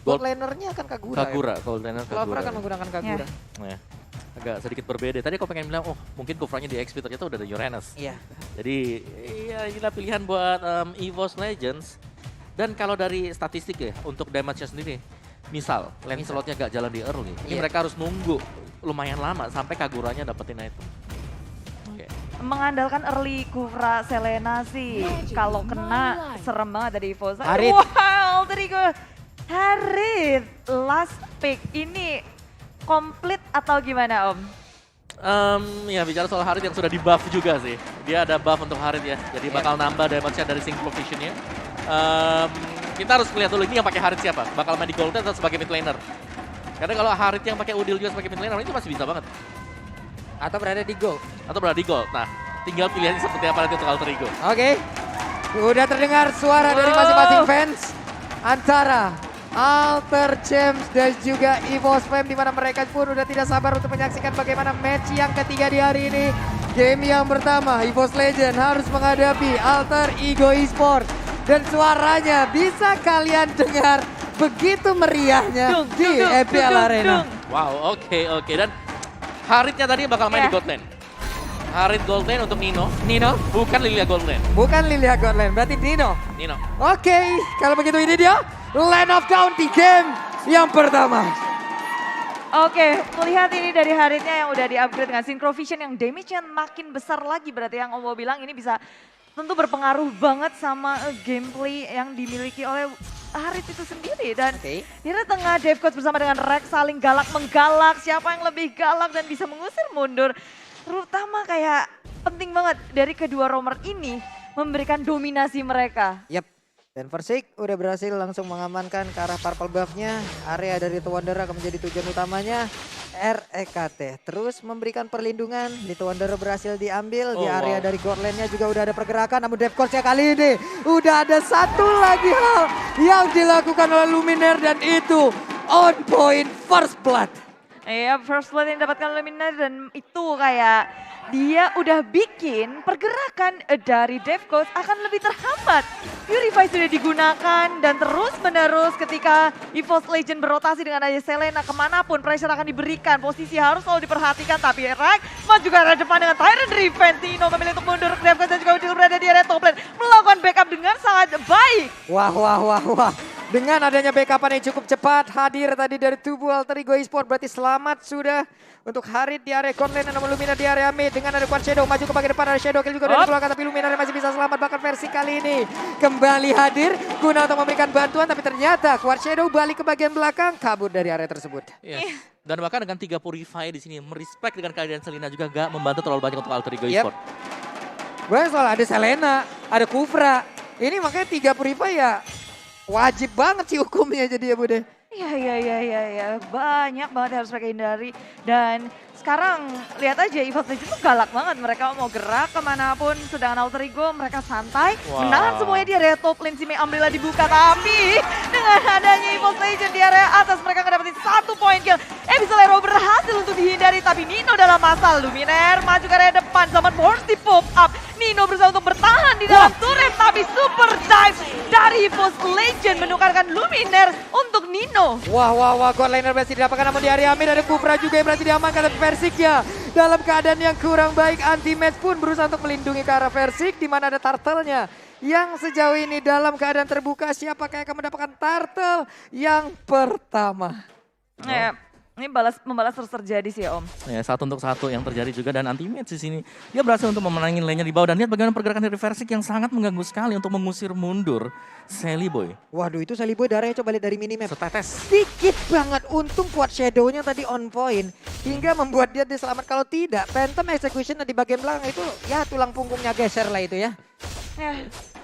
Gold lanernya akan Kagura. Kagura, gold laner Clover Kagura. akan menggunakan Kagura. Ya. Agak sedikit berbeda. Tadi aku pengen bilang, oh mungkin Kufranya di XP, ternyata udah ada Uranus. Iya. Jadi ya inilah pilihan buat EVOS Legends. Dan kalau dari statistik ya, untuk damage-nya sendiri, misal lane slotnya gak jalan di early, ini mereka harus nunggu lumayan lama sampai Kaguranya dapetin item. Mengandalkan early Kufra Selena sih, kalau kena serem banget dari EVOS. Harit. Wow, tadi gue Harit last pick ini komplit atau gimana Om? Ya bicara soal Harit yang sudah di buff juga sih. Dia ada buff untuk Harit ya, jadi bakal nambah damage-nya dari single vision-nya. Kita harus lihat dulu ini yang pakai Harit siapa, bakal main di Golden atau sebagai mid laner. Karena kalau Harit yang pakai Udil juga sebagai mid laner itu masih bisa banget. Atau berada di gold. Atau berada di gold. Nah, tinggal pilihannya seperti apa nanti untuk alter ego. Oke. Udah terdengar suara dari masing-masing fans antara Alter James dan juga EVOS Fam, di mana mereka pun udah tidak sabar untuk menyaksikan bagaimana match yang ketiga di hari ini. Game yang pertama, EVOS Legend harus menghadapi Alter Ego Esports. Dan suaranya bisa kalian dengar begitu meriahnya di EPL Arena. Wow, oke. Dan Haritnya tadi bakal main di gold lane. Harit gold lane untuk Nino. Nino? Bukan Lilia gold lane. Bukan Lilia gold lane, berarti Nino. Nino. Oke, kalau begitu ini dia Land of County game yang pertama. Oke, melihat ini dari Haritnya yang udah di-upgrade dengan Synchro Vision yang damage-nya makin besar lagi, berarti yang Om Bo bilang ini bisa tentu berpengaruh banget sama gameplay yang dimiliki oleh Harit itu sendiri. Dan di tengah Dave Coach bersama dengan Rex saling galak menggalak, siapa yang lebih galak dan bisa mengusir mundur. Terutama kayak penting banget dari kedua roamer ini memberikan dominasi mereka. Yap, dan Versik udah berhasil langsung mengamankan ke arah purple buff-nya. Area dari The Wanderer akan menjadi tujuan utamanya. REKT terus memberikan perlindungan. Little Wanderer berhasil diambil. Di area dari gold lane-nya juga udah ada pergerakan. Namun Dave Coach kali ini udah ada satu lagi hal yang dilakukan oleh Luminaire. Dan itu on point first blood. Iya, first blood yang didapatkan oleh Luminaire dan itu kayak dia udah bikin pergerakan dari Dave Coach akan lebih terhambat. Purify sudah digunakan dan terus menerus ketika EVOS Legend berotasi dengan aja Selena kemanapun pressure akan diberikan. Posisi harus selalu diperhatikan tapi Rack maju ke arah depan dengan Tyrant Revenge. Tino memilih untuk mundur, Dave Coach dan juga Udil berada di area top lane melakukan backup dengan sangat baik. Wah. Dengan adanya backupan yang cukup cepat hadir tadi dari tubuh Alter Ego Esports, berarti selamat sudah untuk Harit di area gold lane, namun Luminaire di area mid dengan ada Quad Shadow maju ke bagian depan, ada Shadow Kill juga dari belakang tapi Luminaire masih bisa selamat. Bahkan versi kali ini kembali hadir guna untuk memberikan bantuan tapi ternyata Quad Shadow balik ke bagian belakang, kabur dari area tersebut. Yes. Dan bahkan dengan 3 Purify di sini merespek dengan keadaan Selena juga gak membantu terlalu banyak untuk Alter Ego Esports. Bahkan soal ada Selena, ada Kufra, ini makanya 3 Purify ya wajib banget sih hukumnya jadi ya Bude. Iya. Banyak banget yang harus mereka hindari. Dan sekarang lihat aja EVOS Legends tuh galak banget. Mereka mau gerak kemanapun. Sedangkan Alter Ego mereka santai. Menahan semuanya di area top lane. Si Mei Umbrella dibuka. Tapi dengan adanya EVOS Legends di area atas mereka ngedapetin 1 poin kill. Episolero berhasil untuk dihindari. Tapi Nino dalam masalah. Luminaire maju ke area depan. Zaman Force di pop up. Nino berusaha untuk bertahan di dalam turret. Tapi super dive dari EVOS Legends menukarkan Luminaire untuk Nino. Wah, gold laner berhasil didapatkan namun di area mid ada Kufra juga yang berhasil diamankan tapi Versik ya dalam keadaan yang kurang baik. Anti-match pun berusaha untuk melindungi ke arah Versik di mana ada Turtle-nya yang sejauh ini dalam keadaan terbuka. Siapakah yang akan mendapatkan Turtle yang pertama? Ini membalas terus terjadi sih ya Om. Ya, 1 untuk 1 yang terjadi juga dan anti-match di sini. Dia berhasil untuk memenangin lane-nya di bawah dan lihat bagaimana pergerakan dari Versik yang sangat mengganggu sekali untuk mengusir mundur Sally Boy. Waduh, itu Sally Boy darahnya coba lihat dari minimap. Setetes. Sedikit banget, untung Quad Shadow-nya tadi on point hingga membuat dia diselamat. Kalau tidak, Phantom Execution di bagian belakang itu ya tulang punggungnya geser lah itu ya.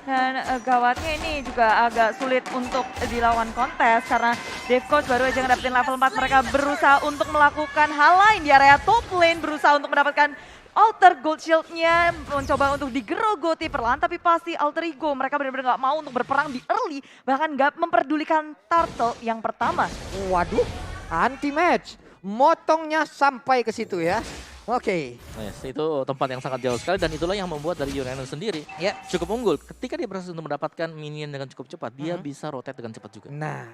Dan gawatnya ini juga agak sulit untuk dilawan kontes karena Dave Coach baru aja ngedapetin level 4. Mereka berusaha untuk melakukan hal lain di area top lane, berusaha untuk mendapatkan Alter Gold Shield-nya, mencoba untuk digerogoti perlahan tapi pasti Alter Ego. Mereka benar-benar gak mau untuk berperang di early, bahkan gak memperdulikan Turtle yang pertama. Waduh, anti-match, motongnya sampai ke situ ya. Oke. Yes, itu tempat yang sangat jauh sekali dan itulah yang membuat dari Uranus sendiri cukup unggul. Ketika dia berhasil untuk mendapatkan minion dengan cukup cepat, dia bisa rotate dengan cepat juga. Nah,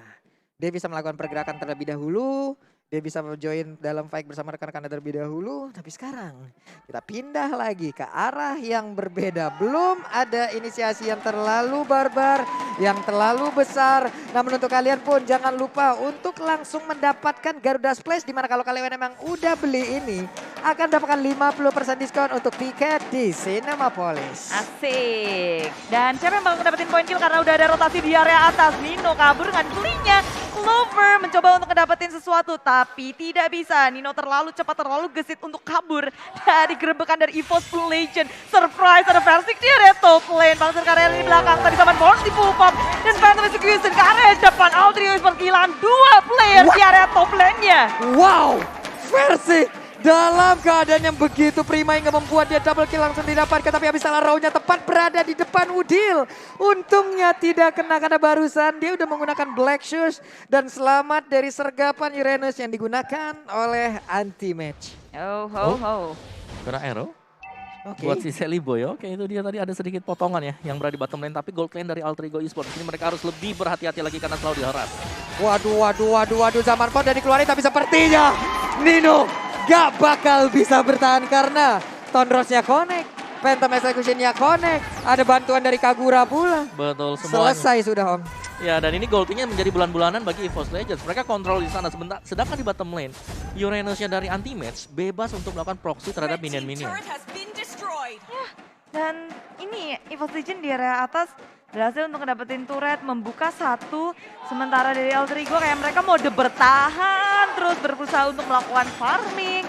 Dia bisa melakukan pergerakan terlebih dahulu. Dia bisa join dalam fight bersama rekan-rekannya terlebih dahulu. Tapi sekarang kita pindah lagi ke arah yang berbeda. Belum ada inisiasi yang terlalu barbar, yang terlalu besar. Namun untuk kalian pun jangan lupa untuk langsung mendapatkan Garuda Splash. Dimana kalau kalian memang udah beli ini, akan dapatkan 50% diskon untuk tiket di Cinemapolis. Asik. Dan siapa yang bakal dapetin poin kill karena udah ada rotasi di area atas. Nino kabur dengan belinya. Clover mencoba untuk ngedapetin sesuatu tapi tidak bisa. Nino terlalu cepat, terlalu gesit untuk kabur dari gerebekan dari EVOS Blue Legend. Surprise, ada Versik di area top lane. Bangsa Karel di belakang, tadi sama Born di pull up. Dan Phantom Execution ke area depan. Altrio kehilangan 2 player di area top lane-nya. Wow, Versik dalam keadaan yang begitu prima hingga membuat dia double kill langsung didapatkan. Tapi habis salah round-nya tepat berada di depan Udil. Untungnya tidak kena karena barusan dia udah menggunakan Black Shoes. Dan selamat dari sergapan Uranus yang digunakan oleh anti-match. Oh, ho, ho. Kena arrow. Oke. Buat si Sally Boy, oke itu dia tadi ada sedikit potongan ya yang berada di bottom lane. Tapi gold lane dari Alter Ego Esports ini mereka harus lebih berhati-hati lagi karena selalu diharas. Waduh, zaman pot udah dikeluarin tapi sepertinya Nino gak bakal bisa bertahan karena Tondrosnya connect, Phantom Execution-nya connect, ada bantuan dari Kagura pula. Betul semuanya. Selesai sudah Om. Ya dan ini goldnya menjadi bulan-bulanan bagi EVOS Legends. Mereka kontrol di sana sebentar. Sedangkan di bottom lane, Uranusnya dari anti-match bebas untuk melakukan proxy terhadap minion-minion. Dan ini EVOS Legend di area atas berhasil untuk ngedapetin turret, membuka satu. Sementara dari Alter Ego kayak mereka mode bertahan, terus berusaha untuk melakukan farming.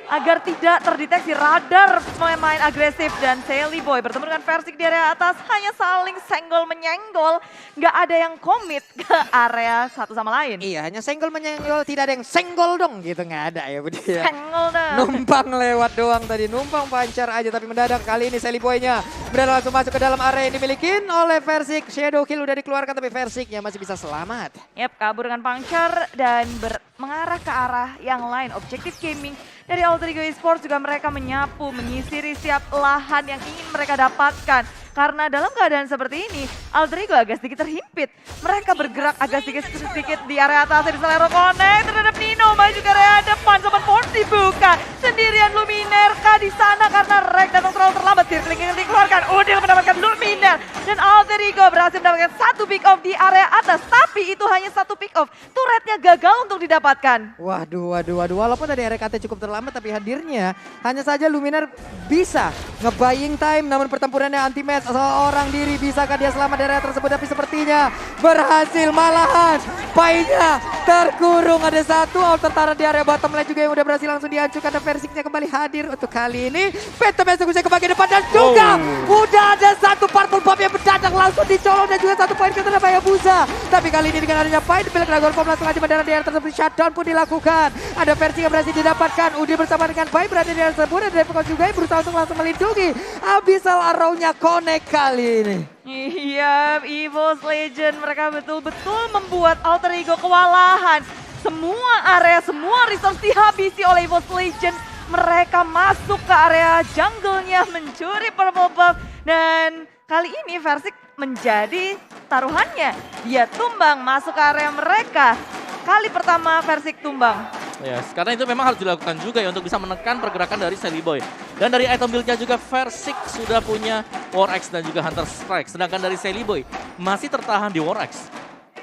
Agar tidak terdeteksi radar pemain agresif dan Sally Boy bertemu dengan Versik di area atas hanya saling senggol menyenggol. Nggak ada yang komit ke area satu sama lain. Iya, hanya senggol menyenggol, tidak ada yang senggol dong gitu, nggak ada ya Budi ya. Senggol dah. Numpang lewat doang tadi, numpang pancar aja tapi mendadak kali ini Sally Boy-nya berada langsung masuk ke dalam area yang dimiliki oleh Versik. Shadow kill udah dikeluarkan tapi Versiknya masih bisa selamat. Yap, kabur dengan puncture dan mengarah ke arah yang lain. Objektif gaming dari Alter Ego Esports juga mereka menyapu, menyisiri setiap lahan yang ingin mereka dapatkan. Karena dalam keadaan seperti ini, Alter Ego agak sedikit terhimpit. Mereka bergerak agak sedikit di area atas, di Celero connect terhadap Nino, maju ke area depan, Sobat Force dibuka. Sendirian Luminerka di sana karena Rek datang terlalu terlambat. Circling yang dikeluarkan, Udil mendapatkan Luminer. Dan Alter Ego berhasil mendapatkan satu pick off di area atas. Tapi itu hanya satu pick off, turretnya gagal untuk didapatkan. Waduh. Walaupun tadi RKT cukup terlambat tapi hadirnya hanya saja Luminar bisa nge-buying time. Namun pertempurannya anti-match. Seorang diri bisakah dia selamat dari area tersebut? Tapi sepertinya berhasil malahan. Painya terkurung, ada satu tentara di area bottom lane juga yang udah berhasil langsung dihancurkan. Dan Versiknya kembali hadir untuk kali ini. Phantom Execution ke bagian depan dan juga udah ada satu purple buff yang mendadak langsung dicolong dan juga satu poin ke terhadap Hayabusa. Tapi kali ini dengan adanya fight, Black Dragon Form langsung aja mendarat di area tersebut. Shutdown pun dilakukan. Ada Versik yang berhasil didapatkan. Udi bersama dengan Pai berada di area tersebut. Ada Devcon juga yang berusaha untuk langsung melindungi. Abyssal Arrow-nya connect kali ini. Iya, EVOS Legend mereka betul-betul membuat Alter Ego kewalahan. Semua area, semua resource dihabisi oleh EVOS Legend. Mereka masuk ke area jungle-nya mencuri purple buff. Dan kali ini Versik menjadi taruhannya. Dia tumbang masuk ke area mereka. Kali pertama Versik tumbang. Yes, karena itu memang harus dilakukan juga ya untuk bisa menekan pergerakan dari Sally Boy. Dan dari item build-nya juga Versik sudah punya War Axe dan juga Hunter Strike. Sedangkan dari Sally Boy masih tertahan di War Axe.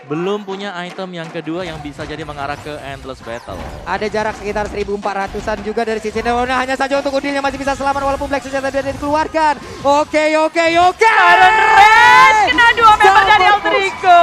Belum punya item yang kedua yang bisa jadi mengarah ke Endless Battle. Ada jarak sekitar 1400-an juga dari sisi Nino. Hanya saja untuk Udilnya masih bisa selamat walaupun Black Shoes tadi dikeluarkan. Oke. Iron Red kena 2 member dari Alter Ego.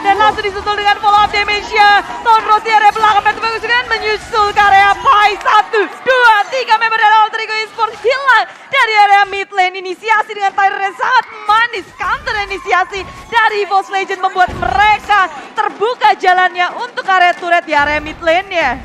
Dan langsung disusul dengan follow up damage-nya. Tondros di area belakang, Phantom Execution menyusul ke area Pai. 1, 2, 3 member dari Alter Ego Esports hilang dari area mid lane. Inisiasi dengan Tyrant yang sangat manis. Counter inisiasi dari EVOS Legend membuat mereka terbuka jalannya untuk area turret di area mid lane-nya.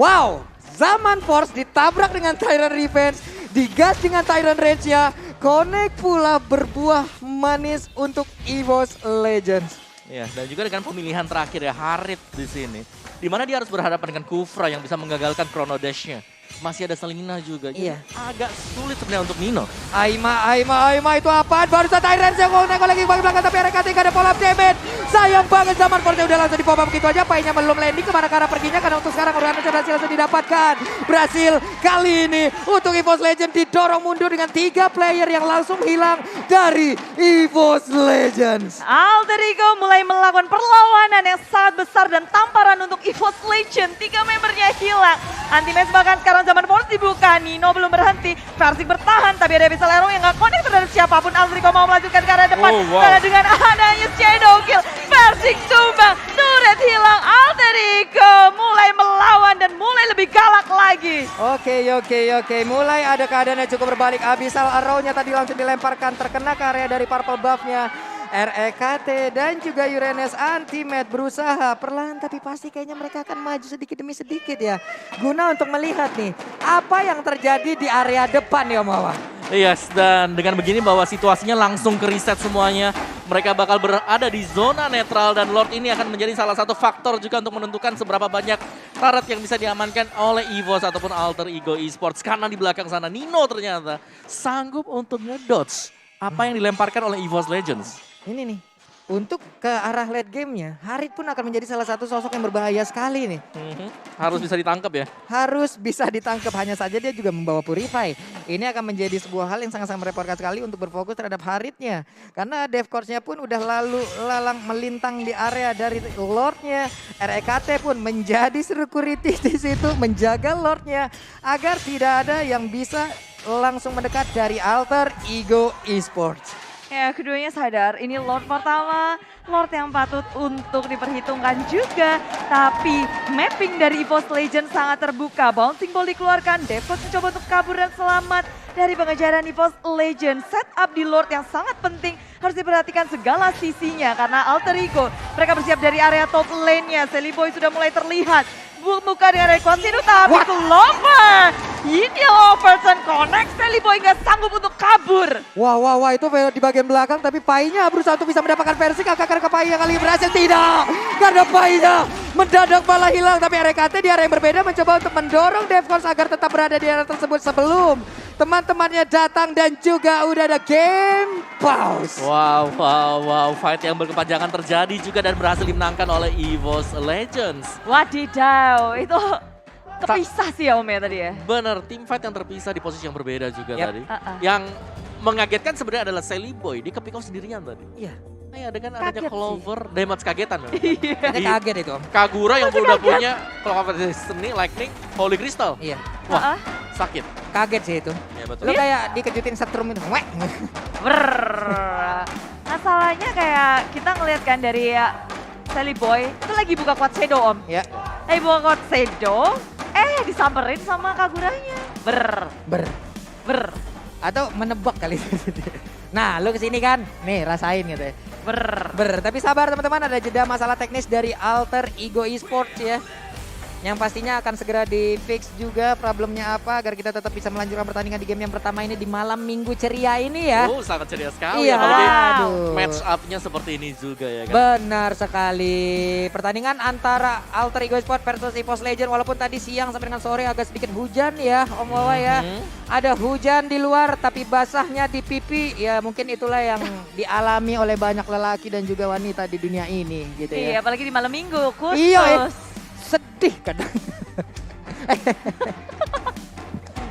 Wow, Zaman Force ditabrak dengan Tyrant Revenge, digas dengan Tyrant Rage-nya, connect pula berbuah manis untuk EVOS Legends. Ya, dan juga dengan pemilihan terakhir ya Harit di sini. Di mana dia harus berhadapan dengan Kufra yang bisa menggagalkan Chrono Dash-nya. masih ada Selena juga. Jadi Iya. agak sulit sebenarnya untuk Nino. Aima itu apaan? Baru saja Tyrants yang nengok lagi bagi belakang tapi RKT gak ada follow up damage. Sayang banget zaman Force udah langsung di pop up begitu aja. Painya belum landing kemana karena perginya karena untuk sekarang udah berhasil langsung didapatkan. Berhasil kali ini untuk EVOS Legends didorong mundur dengan 3 player yang langsung hilang dari EVOS Legends. Alter Ego mulai melakukan perlawanan yang sangat besar dan tamparan untuk EVOS Legends. 3 membernya hilang. Anti-match bahkan sekarang zaman Force dibuka. Nino belum berhenti. Versik bertahan tapi ada Abyssal Arrow yang gak connect terhadap siapapun. Alter Ego mau melanjutkan ke arah depan. Oh, wow. Karena dengan adanya shadow kill. Versik tumbang. Turret hilang. Alter Ego mulai melawan dan mulai lebih galak lagi. Oke. Mulai ada keadaan yang cukup berbalik. Abyssal Arrow-nya tadi langsung dilemparkan terkena ke area dari purple buff-nya. REKT dan juga Uranus Anti-Mat berusaha perlahan tapi pasti kayaknya mereka akan maju sedikit demi sedikit ya. Guna untuk melihat nih apa yang terjadi di area depan ya Mawa. Yes, dan dengan begini bahwa situasinya langsung ke reset semuanya. Mereka bakal berada di zona netral dan Lord ini akan menjadi salah satu faktor juga untuk menentukan seberapa banyak turret yang bisa diamankan oleh EVOS ataupun Alter Ego Esports. Karena di belakang sana Nino ternyata sanggup untuk ngedodge apa yang dilemparkan oleh EVOS Legends. Ini nih untuk ke arah late gamenya Harit pun akan menjadi salah satu sosok yang berbahaya sekali nih. Harus bisa ditangkap ya. Harus bisa ditangkap, hanya saja dia juga membawa Purify. Ini akan menjadi sebuah hal yang sangat-sangat merepotkan sekali untuk berfokus terhadap Haritnya. Karena Dev Course-nya pun udah lalu lalang melintang di area dari Lord-nya. REKT pun menjadi security di situ, menjaga Lord-nya agar tidak ada yang bisa langsung mendekat dari Alter Ego Esports. Ya, keduanya sadar ini Lord pertama, Lord yang patut untuk diperhitungkan juga. Tapi mapping dari EVOS Legends sangat terbuka. Bouncing ball dikeluarkan, Devos mencoba untuk kabur dan selamat dari pengejaran EVOS Legends. Setup di Lord yang sangat penting harus diperhatikan segala sisinya. Karena Alter Ego, mereka bersiap dari area top lane-nya. Selly Boy sudah mulai terlihat. Buka dengan Rekon Sinu tapi itu Lover. Ini Loverson connect, Selly Boy nggak sanggup untuk kabur. Wah, itu di bagian belakang tapi Painya berusaha untuk bisa mendapatkan versi kakak ke Pai yang kali ini berhasil. Tidak, karena Painya mendadak malah hilang. Tapi RKT di area yang berbeda mencoba untuk mendorong Devcons agar tetap berada di area tersebut sebelum teman-temannya datang dan juga udah ada game pause. Wow, fight yang berkepanjangan terjadi juga dan berhasil dimenangkan oleh EVOS Legends. Wadidaw, itu kepisah sih ya Om ya tadi ya. Bener, tim fight yang terpisah di posisi yang berbeda juga Yap. tadi. Yang mengagetkan sebenarnya adalah Selly Boy, dia kepick off sendirian tadi. Iya. Iya, dengan Kaget adanya sih. Clover, damage kagetan. memang. Ini kaget itu Om. Kagura yang udah punya Clover Destiny, Lightning, Holy Crystal. Iya, Wah, sakit. kaget sih itu. Ya betul. Lu kayak dikejutin setrum itu. Wek. Brrrr. Masalahnya kayak kita ngeliat kan dari Selly Boy itu lagi buka quad shadow Om. Ya, Lagi buka quad shadow, disamperin sama Kaguranya. Ber. atau menebak kali. Nah, lu kesini kan? Nih, rasain gitu ya. Tapi sabar teman-teman, ada jeda masalah teknis dari Alter Ego Esports ya. Yang pastinya akan segera di fix juga problemnya apa agar kita tetap bisa melanjutkan pertandingan di game yang pertama ini di malam minggu ceria ini ya. Oh, sangat ceria sekali. Iya, Apalagi aduh. match up-nya seperti ini juga ya kan. Benar sekali. Pertandingan antara Alter Ego Esports versus EVOS Legends walaupun tadi siang sampai dengan sore agak sedikit hujan ya Om Wawa ya. Ada hujan di luar tapi basahnya di pipi ya, mungkin itulah yang dialami oleh banyak lelaki dan juga wanita di dunia ini gitu Iya, ya. apalagi di malam minggu khusus. Iya, sedih kadang.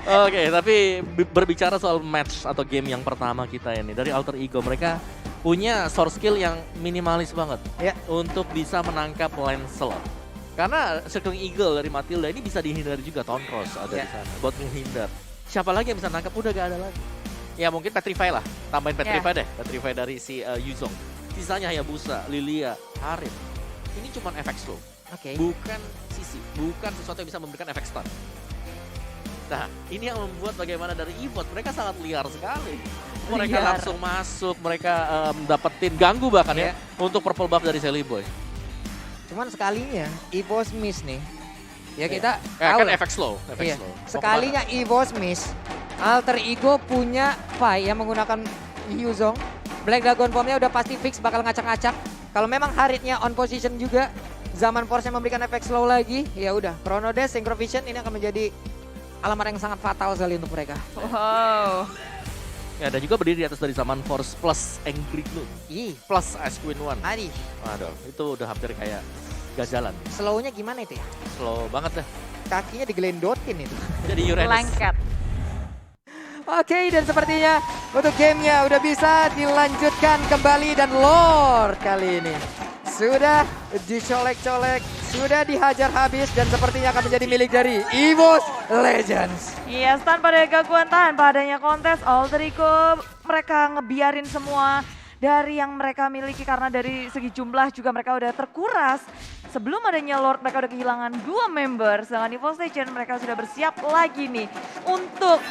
Oke, tapi berbicara soal match atau game yang pertama kita ini dari Alter Ego, mereka punya source skill yang minimalis banget Ya. untuk bisa menangkap Lancelot. Karena Circling Eagle dari Matilda ini bisa dihindari juga, Town Cross ada Ya. di sana buat menghindar. Siapa lagi yang bisa nangkap? Udah gak ada lagi. Ya mungkin Petrify lah, tambahin Petrify deh, Petrify dari si Yuzong. Sisanya Hayabusa, Lilia, Harit. Ini cuma efek slow. Oke. Bukan sisi, bukan sesuatu yang bisa memberikan efek stun. Nah, ini yang membuat bagaimana dari EVOS, mereka sangat liar sekali. Mereka Liar. langsung masuk, mereka dapetin ganggu bahkan ya untuk purple buff dari Selly Boy. Cuman sekalinya EVOS miss nih. Ya Iya. kita Kan tahu lah. efek slow, Iya. efek slow. Mau Sekalinya EVOS miss, Alter Ego punya Pai yang menggunakan Yuzong. Black Dragon Form-nya udah pasti fix bakal ngacak-ngacak. Kalau memang Haritnya on position juga, Zaman Force yang memberikan efek slow lagi, ya udah. Chrono Dash, Synchro Vision ini akan menjadi alamat yang sangat fatal sekali untuk mereka. Wow. Ya, dan juga berdiri di atas dari Zaman Force plus Angry Gloom Ih, plus Ice Queen One. Adi, Waduh, itu udah hampir kayak gak jalan. slow-nya gimana itu ya? Slow banget deh. Kakinya digelendotin itu. Jadi Uranus. Lengket. Oke, dan sepertinya untuk gamenya udah bisa dilanjutkan kembali dan Lord kali ini sudah dicolek-colek, sudah dihajar habis dan sepertinya akan menjadi milik dari EVOS Legends. Yes, tanpa ada gangguan, tanpa adanya kontes, Alter Ego mereka ngebiarin semua dari yang mereka miliki karena dari segi jumlah juga mereka udah terkuras. Sebelum adanya Lord mereka udah kehilangan 2 member, sedangkan EVOS Legends mereka sudah bersiap lagi nih untuk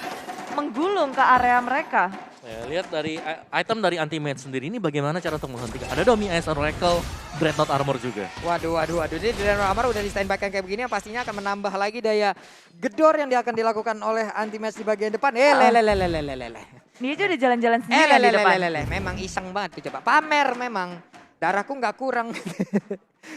menggulung ke area mereka. Ya, lihat dari item dari Anti-Mage sendiri ini bagaimana cara untuk menghentikan. Ada Domi Ice Oracle, Dreadnought Armor juga. Waduh. Jadi Dreadnought Armor udah di standby kayak begini pastinya akan menambah lagi daya gedor yang dia akan dilakukan oleh Anti-Mage di bagian depan. Lele. Dia aja udah jalan-jalan sendiri di depan. Memang iseng banget tuh coba. Pamer memang. Darahku nggak kurang.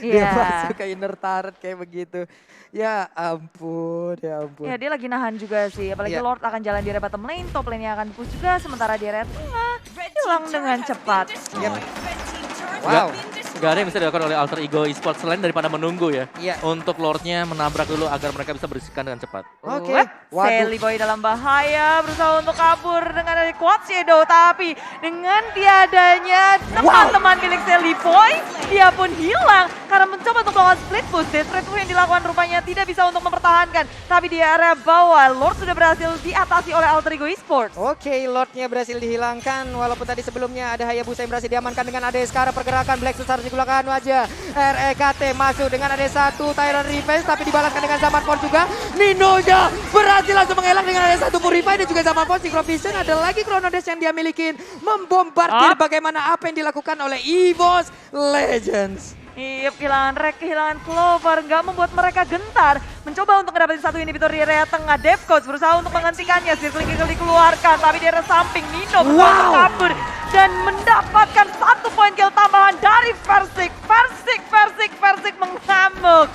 Dia Iya. masuk ke inner turret kayak begitu. Ya ampun. Ya dia lagi nahan juga sih, apalagi Iya. Lord akan jalan di area bottom lane, top lane-nya akan push juga, sementara di area tengah hilang dengan cepat. Yep. Wow. Gak ada yang bisa dilakukan oleh Alter Ego Esports selain daripada menunggu ya. Iya. Untuk Lordnya menabrak dulu agar mereka bisa bersihkan dengan cepat. Oke. Waduh. Sally Boy dalam bahaya, berusaha untuk kabur dengan ada Quad Shadow, tapi dengan tiadanya teman-teman milik Sally Boy, dia pun hilang karena mencoba untuk melawan split push. Split push yang dilakukan rupanya tidak bisa untuk mempertahankan, tapi di area bawah Lord sudah berhasil diatasi oleh Alter Ego Esports. Oke, Lordnya berhasil dihilangkan. Walaupun tadi sebelumnya ada Hayabusa yang berhasil diamankan dengan ada sekarang pergerakan Black Stars digunakan wajah. REKT masuk dengan ada 1 Tyrant Revenge tapi dibalaskan dengan Zaman Force juga. Ninoja berhasil langsung mengelak dengan ada 1 Purify dan juga Zaman Force. Synchro Vision ada lagi Chrono Dash yang dia milikin. Membombardir bagaimana apa yang dilakukan oleh EVOS Legends. Iya, kehilangan Rek, kehilangan Clover, nggak membuat mereka gentar. Mencoba untuk mendapatkan 1 inhibitor di area tengah. Devcoach berusaha untuk menghentikannya. Circling Kill dikeluarkan, tapi di area samping Nino berusaha untuk kabur. Dan mendapatkan 1 poin kill tambahan dari Versik. Versik mengamuk.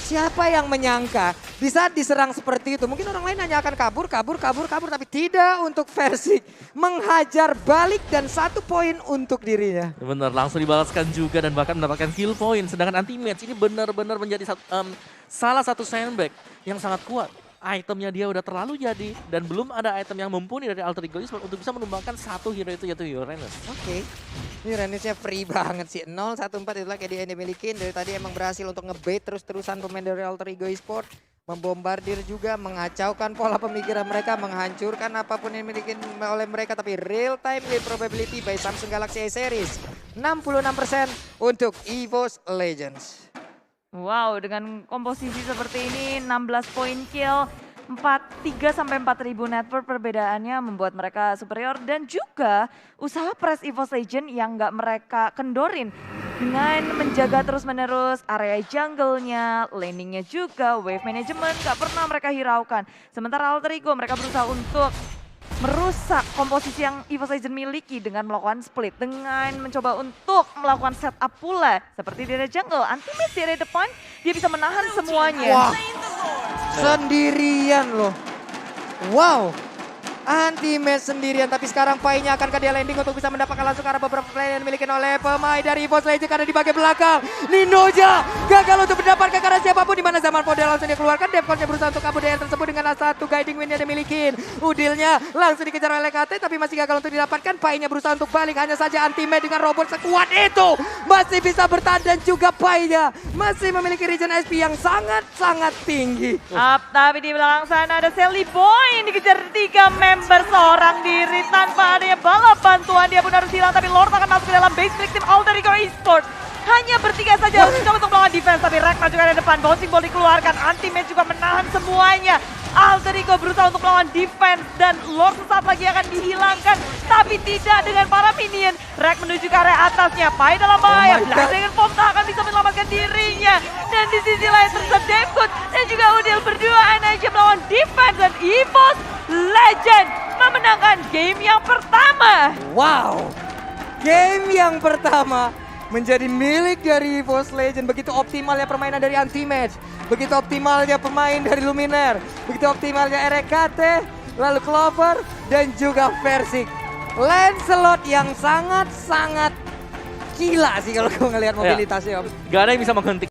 Siapa yang menyangka di saat diserang seperti itu, mungkin orang lain hanya akan kabur, tapi tidak untuk Versik. Menghajar balik dan 1 poin untuk dirinya. Bener, langsung dibalaskan juga dan bahkan mendapatkan kill point. Sedangkan Anti-Mage ini benar-benar menjadi salah satu sandbag yang sangat kuat. Itemnya dia udah terlalu jadi dan belum ada item yang mumpuni dari Alter Ego Esports untuk bisa menumbangkan 1 hero itu yaitu Uranus. Oke. Ini Uranusnya free banget sih. 0-1-4 itulah kayak dia dimilikin. Dari tadi emang berhasil untuk ngebait terus-terusan pemain dari Alter Ego Esports. Membombardir juga, mengacaukan pola pemikiran mereka, menghancurkan apapun yang dimiliki oleh mereka. Tapi real time lead probability by Samsung Galaxy A Series. 66% untuk EVOS Legends. Wow, dengan komposisi seperti ini 16 poin kill, 3 sampai 4.000 network perbedaannya membuat mereka superior dan juga usaha press EVOS Legend yang nggak mereka kendorin dengan menjaga terus-menerus area jungle-nya, laning-nya juga, wave management nggak pernah mereka hiraukan. Sementara Alter Ego mereka berusaha untuk merusak komposisi yang EVOS Legend miliki dengan melakukan split, dengan mencoba untuk melakukan setup pula. Seperti di area jungle, Anti-Mage di area depan, dia bisa menahan semuanya. Wah, sendirian loh. Wow, Anti-Mage sendirian, tapi sekarang Pai-nya akankah dia landing untuk bisa mendapatkan langsung arah beberapa play yang dimiliki oleh pemain dari EVOS Legends karena di bagian belakang. Ninoja gagal untuk mendapatkan karena siapapun di mana Zaman Force langsung dikeluarkan. Devcoach berusaha untuk kabur dari tersebut dengan satu guiding wind yang dimiliki. Udilnya langsung dikejar oleh KT tapi masih gagal untuk didapatkan. Pai-nya berusaha untuk balik, hanya saja Anti-Mage dengan robot sekuat itu masih bisa bertahan dan juga Pai-nya masih memiliki regen SP yang sangat-sangat tinggi. Tapi di belakang sana ada Sally Boy yang dikejar 3 member seorang diri tanpa adanya bala bantuan. Dia pun harus hilang, tapi Lord akan masuk ke dalam base milik tim Alter Ego Esports. Hanya bertiga saja mencoba untuk melawan defense, tapi Ragnar juga ada depan. Bouncing ball dikeluarkan, Anti-Mage juga menahan semuanya. Alter Ego berusaha untuk melawan defense dan Lord sesaat lagi akan dihilangkan, tapi tidak dengan para minion. Rag menuju ke area atasnya, Pai dalam bahaya. Blast dengan Pom tak akan bisa menyelamatkan dirinya. Dan di sisi lain tersebut Devcoach dan juga Udil berduaan aja melawan defense dan EVOS Legend memenangkan game yang pertama. Wow, game yang pertama menjadi milik dari EVOS Legend. Begitu optimalnya permainan dari Anti-Match, begitu optimalnya pemain dari Luminaire, begitu optimalnya RKT, lalu Clover, dan juga Versik. Lancelot yang sangat-sangat gila sih kalau gue ngelihat mobilitasnya. Om. Gak ada yang bisa menghentikan